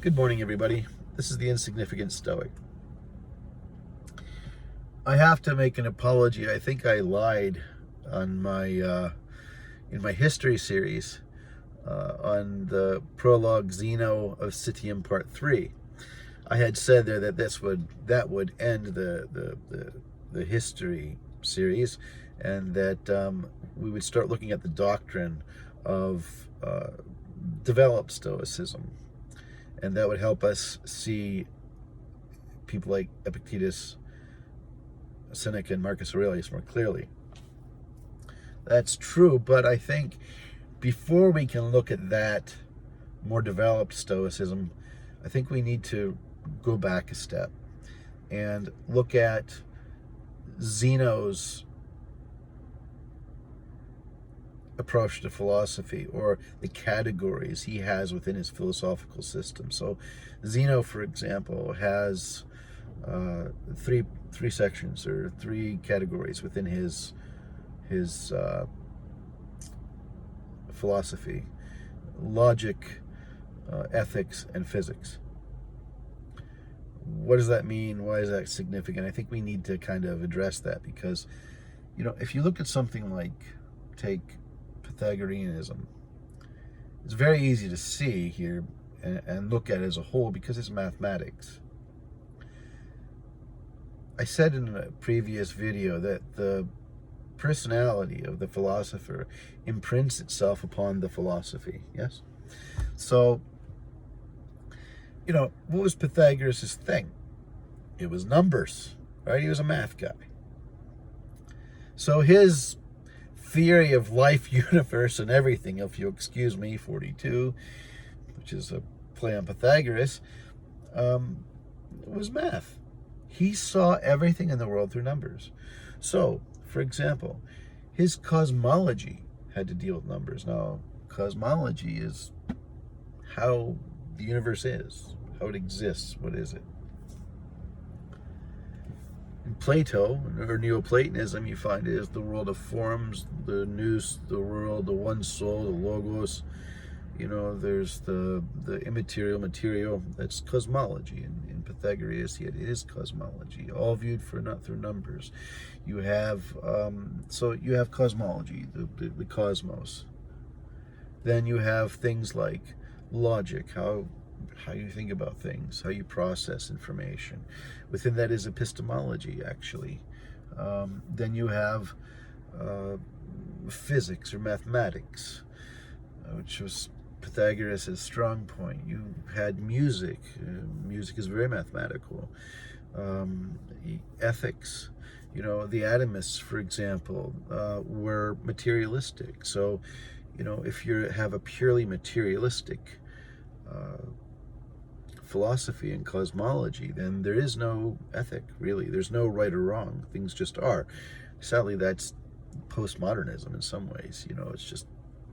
Good morning, everybody. This is the Insignificant Stoic. I have to make an apology. I think I lied on my in my history series on the prologue Zeno of Citium Part 3. I had said there that that would end the history series, and that we would start looking at the doctrine of developed Stoicism. And that would help us see people like Epictetus, Seneca, and Marcus Aurelius more clearly. That's true, but I think before we can look at that more developed Stoicism, I think we need to go back a step and look at Zeno's approach to philosophy, or the categories he has within his philosophical system. So Zeno, for example, has three sections, or three categories within his philosophy: logic, ethics, and physics. What does that mean? Why is that significant? I think we need to kind of address that, because if you look at something like, take Pythagoreanism, it's very easy to see here and look at it as a whole because it's mathematics. I said in a previous video that the personality of the philosopher imprints itself upon the philosophy. Yes? So, what was Pythagoras' thing? It was numbers, right? He was a math guy. So his theory of life, universe, and everything, if you excuse me, 42, which is a play on Pythagoras, was math. He saw everything in the world through numbers. So, for example, his cosmology had to deal with numbers. Now, cosmology is how the universe is, how it exists. What is it? In Plato, or Neoplatonism, you find it is the world of forms, the nous, the world, the one soul, the logos. There's the immaterial, material. That's cosmology. In Pythagoras, it is cosmology, all viewed not through numbers. You have you have cosmology, the cosmos. Then you have things like logic, how you think about things, how you process information. Within that is epistemology, actually. Then you have physics, or mathematics, which was Pythagoras' strong point. You had music. Music is very mathematical. Ethics. The atomists, for example, were materialistic. So, if you have a purely materialistic philosophy and cosmology, then there is no ethic, really. There's no right or wrong. Things just are. Sadly, that's postmodernism in some ways. It's just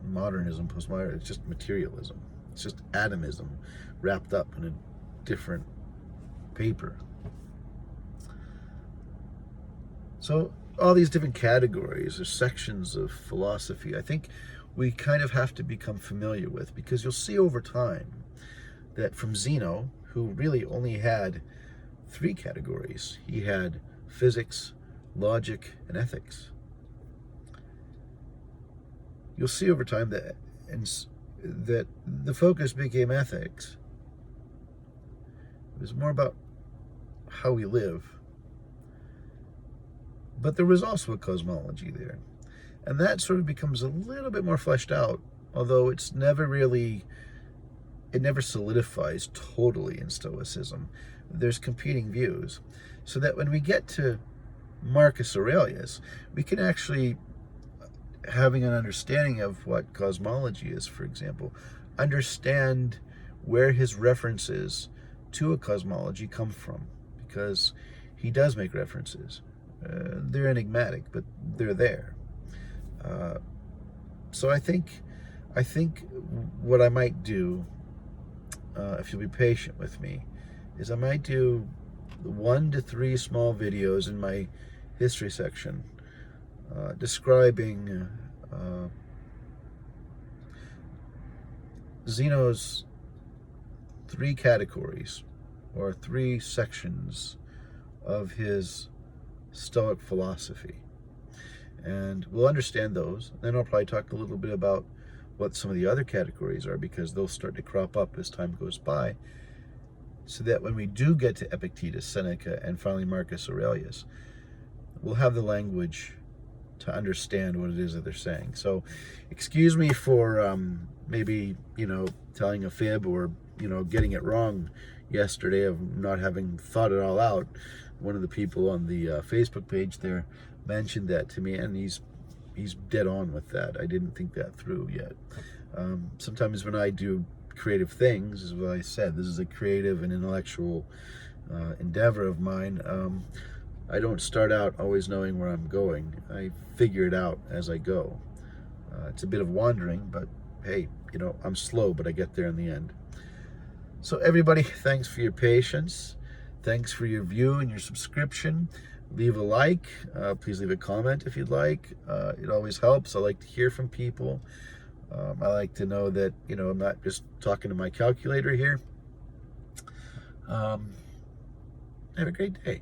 modernism, postmodern. It's just materialism. It's just atomism wrapped up in a different paper. So all these different categories or sections of philosophy, I think we kind of have to become familiar with, because you'll see over time that from Zeno, who really only had three categories, he had physics, logic, and ethics. You'll see over time that the focus became ethics. It was more about how we live. But there was also a cosmology there. And that sort of becomes a little bit more fleshed out, although it never solidifies totally in Stoicism. There's competing views. So that when we get to Marcus Aurelius, we can actually, having an understanding of what cosmology is, for example, understand where his references to a cosmology come from, because he does make references. They're enigmatic, but they're there. So I think what I might do, if you'll be patient with me, is I might do 1 to 3 small videos in my history section describing Zeno's three categories or three sections of his Stoic philosophy. And we'll understand those. Then I'll probably talk a little bit about what some of the other categories are, because they'll start to crop up as time goes by, so that when we do get to Epictetus, Seneca, and finally Marcus Aurelius, we'll have the language to understand what it is that they're saying. So excuse me for maybe, telling a fib or, getting it wrong yesterday, of not having thought it all out. One of the people on the Facebook page there mentioned that to me, and he's dead on with that. I didn't think that through yet. Sometimes when I do creative things, as I said, this is a creative and intellectual endeavor of mine. I don't start out always knowing where I'm going. I figure it out as I go. It's a bit of wandering, but hey, I'm slow, but I get there in the end. So everybody, thanks for your patience. Thanks for your view and your subscription. Leave a like. Please leave a comment if you'd like. It always helps. I like to hear from people. I like to know that, I'm not just talking to my calculator here. Have a great day.